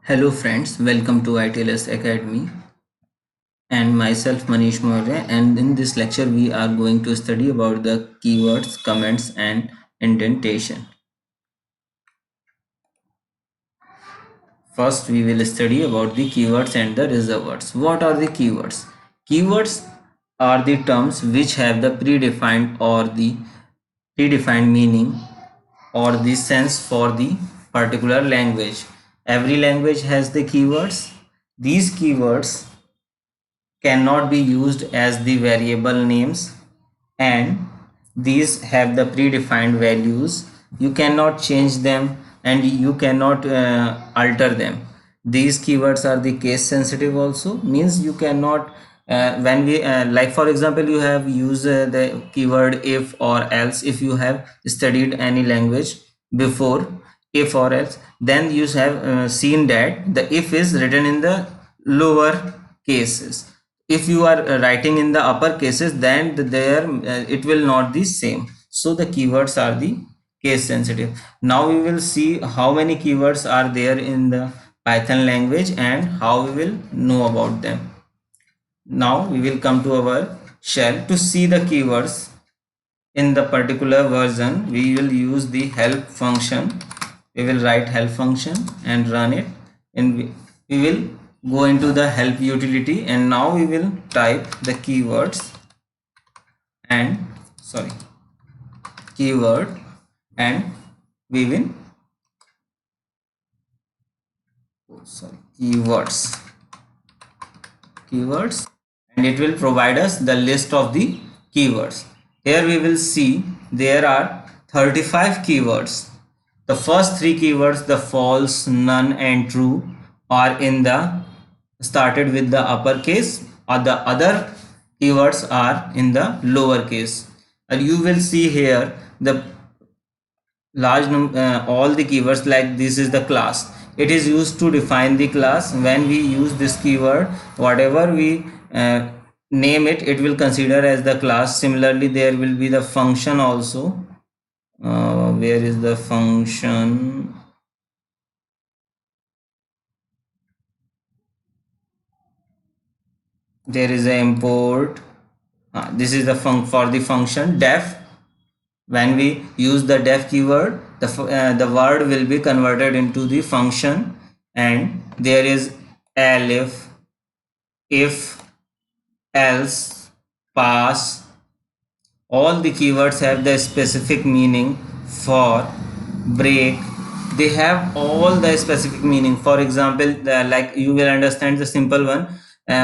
Hello friends, welcome to ITLS Academy and myself Manish Maurya, and in this lecture we are going to study about the keywords, comments and indentation. First we will study about the keywords and the reserved words. What are the keywords? Keywords are the terms which have the predefined meaning or the sense for the particular language. Every language has the keywords. These keywords cannot be used as the variable names, and these have the predefined values. You cannot change them and you cannot alter them. These keywords are the case sensitive also, means you cannot when we like for example you have used the keyword if or else. If you have studied any language before, if or else, then you have seen that the if is written in the lower cases. If you are writing in the upper cases, then there it will not be same. So the keywords are the case sensitive. Now we will see how many keywords are there in the Python language and how we will know about them. Now we will come to our shell to see the keywords. In the particular version we will use the help function. We will write help function and run it, and we will go into the help utility, and now we will type the keywords and keyword, and we will keywords, and it will provide us the list of the keywords. Here we will see there are 35 keywords. The first three keywords, the false, none and true, are in the started with the uppercase, or the other keywords are in the lower case. And you will see here the large number all the keywords. Like this is the class, it is used to define the class. When we use this keyword, whatever we name it, it will consider as the class. Similarly there will be the function also. Where is the function? There is a import. This is the for the function def. When we use the def keyword, the word will be converted into the function. And there is elif, if, else, pass. All the keywords have the specific meaning. For, break, they have all the specific meaning. For example, like you will understand the simple one.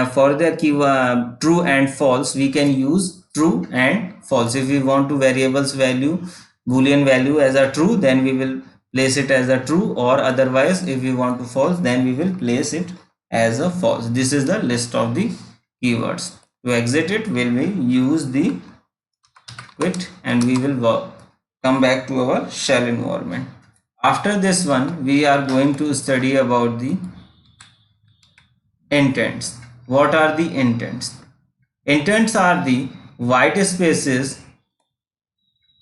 For the keyword true and false, we can use true and false. If we want to variables value, boolean value as a true, then we will place it as a true, or otherwise if we want to false, then we will place it as a false. This is the list of the keywords. To exit it, will we use the quit, and we will come back to our shell environment. After this one, we are going to study about the intents. What are the intents? Intents are the white spaces.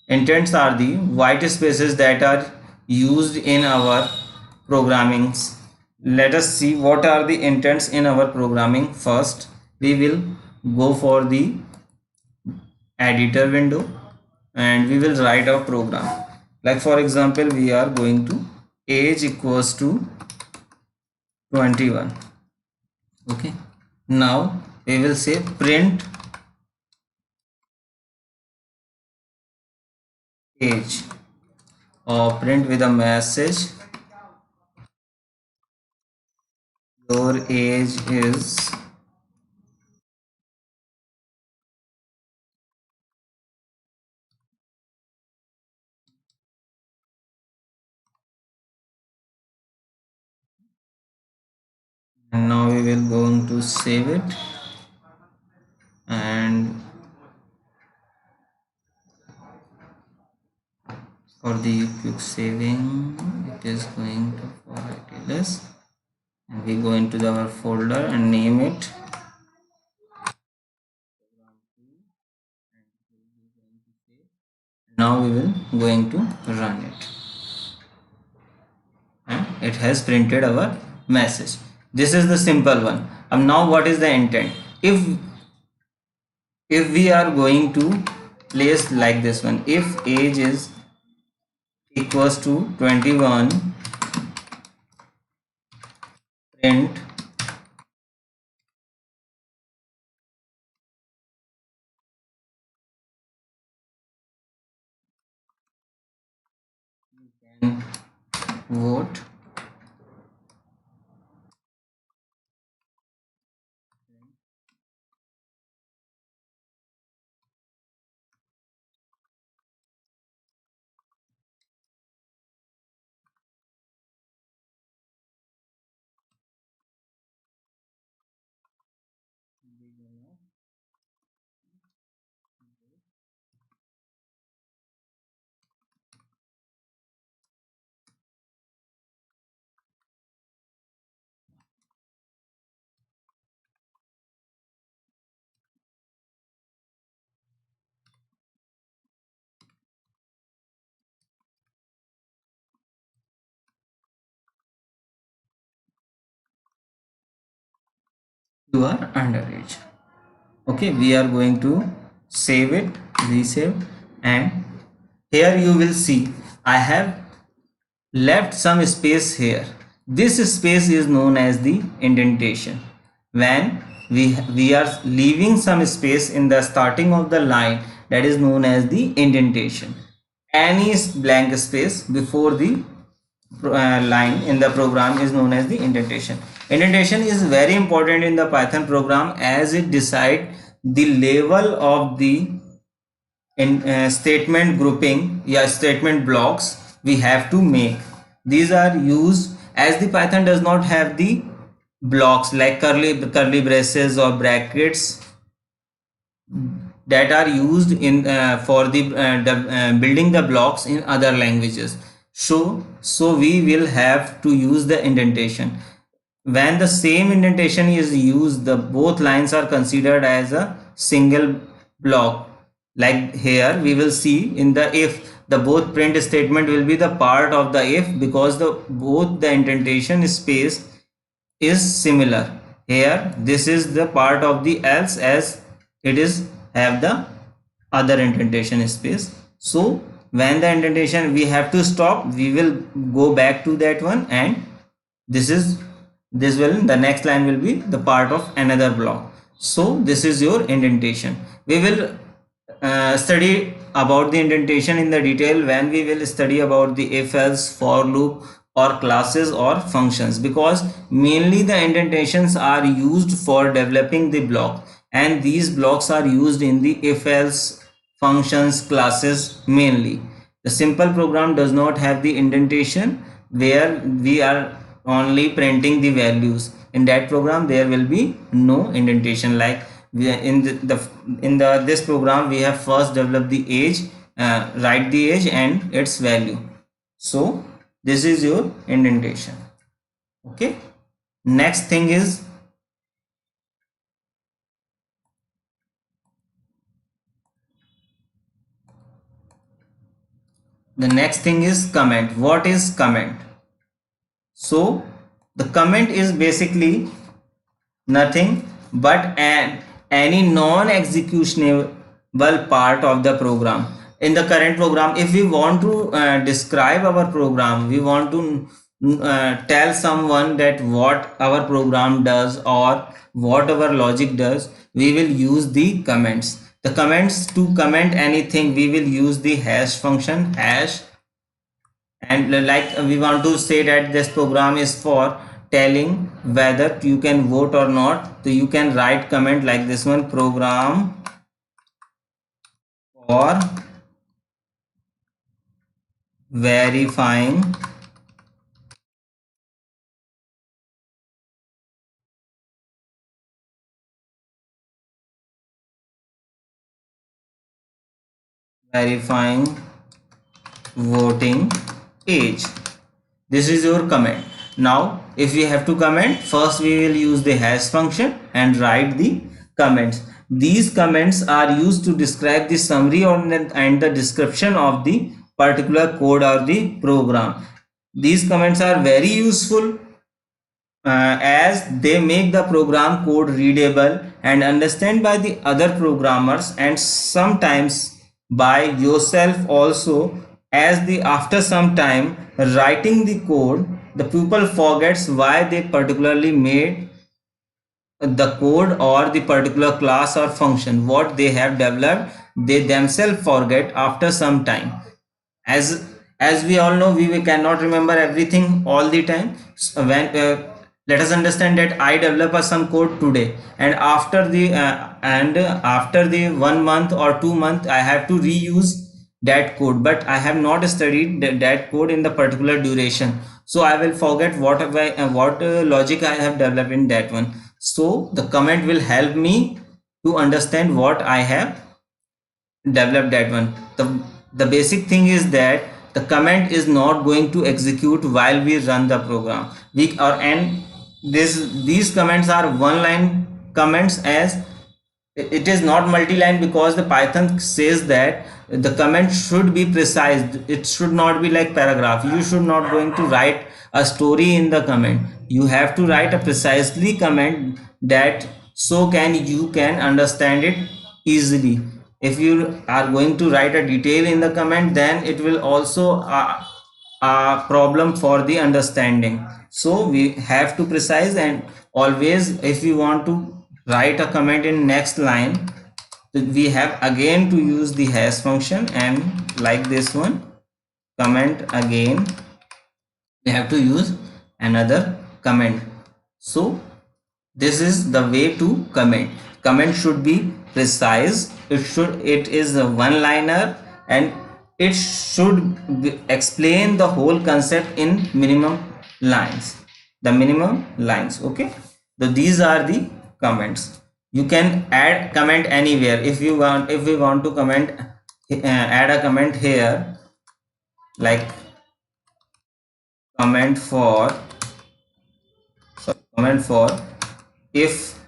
Intents are the white spaces that are used in our programmings. Let us see what are the intents in our programming. First, we will go for the editor window and we will write a program. Like for example, we are going to age equals to 21. Okay, now we will say print age, or print with a message your age is and now we will going to save it, and for the quick saving it is going to for ITLS, and we go into our folder and name it. Now we will going to run it, and it has printed our message. This is the simple one. Now what is the intent? If we are going to place like this one, if age is equals to 21, print can vote you are underage. Okay, we are going to save it, resave, and here you will see I have left some space here. This space is known as the indentation. When we are leaving some space in the starting of the line, that is known as the indentation. Any blank space before the line in the program is known as the indentation. Indentation is very important in the Python program as it decide the level of the statement grouping, yeah, statement blocks we have to make. These are used as the Python does not have the blocks like curly braces or brackets that are used in for the building the blocks in other languages. So we will have to use the indentation. When the same indentation is used, the both lines are considered as a single block. Like here we will see in the if, the both print statement will be the part of the if, because the both the indentation space is similar. Here this is the part of the else, as it is have the other indentation space. So when the indentation we have to stop, we will go back to that one, and this will, the next line will be the part of another block. So this is your indentation. We will study about the indentation in the detail when we will study about the if else, for loop, or classes or functions, because mainly the indentations are used for developing the block, and these blocks are used in the if else, functions, classes mainly. The simple program does not have the indentation, where we are only printing the values. In that program there will be no indentation. Like we in the this program we have first developed the age, write the age and its value. So this is your indentation. Okay, next thing is comment. What is comment? So the comment is basically nothing but any non-executable part of the program. In the current program, if we want to describe our program, we want to tell someone that what our program does or what our logic does, we will use the comments. The comments, to comment anything, we will use the hash function, hash. And like we want to say that this program is for telling whether you can vote or not, so you can write comment like this one, program for verifying voting age. This is your comment. Now if we have to comment, first we will use the hash function and write the comments. These comments are used to describe the summary and the description of the particular code or the program. These comments are very useful as they make the program code readable and understand by the other programmers, and sometimes by yourself also, as the after some time writing the code the people forgets why they particularly made the code or the particular class or function what they have developed. They themselves forget after some time. As we all know, we cannot remember everything all the time. So when let us understand that I develop some code today, and after the 1 month or 2 month I have to reuse that code, but I have not studied that code in the particular duration, so I will forget what logic I have developed in that one. So the comment will help me to understand what I have developed that one. The basic thing is that the comment is not going to execute while we run the program. We are and this these comments are one line comments, as it is not multi-line, because the Python says that the comment should be precise. It should not be like paragraph. You should not going to write a story in the comment. You have to write a precisely comment that so you can understand it easily. If you are going to write a detail in the comment, then it will also a problem for the understanding. So we have to precise, and always if we want to write a comment in next line, we have again to use the hash function, and like this one comment again we have to use another comment. So this is the way to comment should be precise. It is a one liner, and it should explain the whole concept in minimum lines, the minimum lines. Okay, so these are the comments. You can add comment anywhere. If you want, if we want to comment add a comment here, like comment for if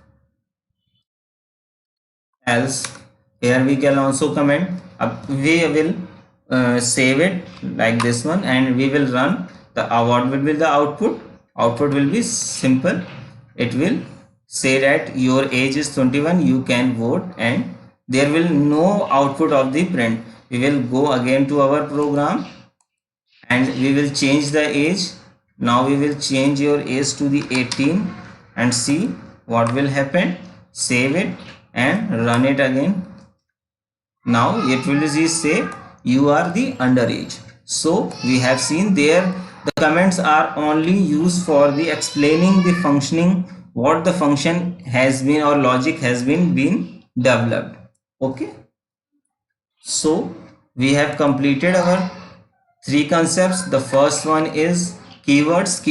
else, here we can also comment. We will save it like this one, and we will run the what will be the output will be simple. It will say that your age is 21, you can vote, and there will no output of the print. We will go again to our program, and we will change the age. Now we will change your age to the 18, and see what will happen. Save it and run it again. Now it will say you are the underage. So we have seen there the comments are only used for the explaining the functioning, what the function has been or logic has been developed. Okay, so we have completed our three concepts. The first one is keywords.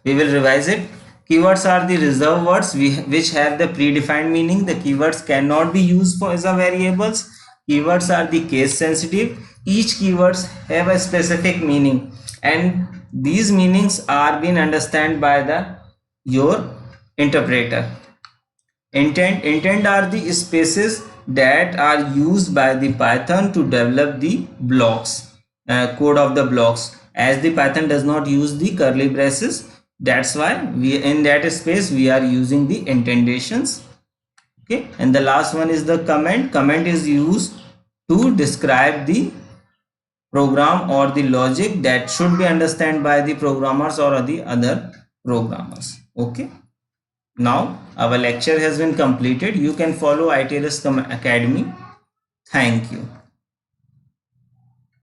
We will revise it. Keywords are the reserved words which have the predefined meaning. The keywords cannot be used for as a variables. Keywords are the case sensitive. Each keywords have a specific meaning, and these meanings are being understood by your interpreter. Intent are the spaces that are used by the Python to develop the blocks, code of the blocks. As the Python does not use the curly braces, that's why we in that space we are using the indentations. Okay, and the last one is the comment is used to describe the program or the logic that should be understood by the programmers or the other programmers. Okay, now our lecture has been completed. You can follow ITLS Academy. Thank you.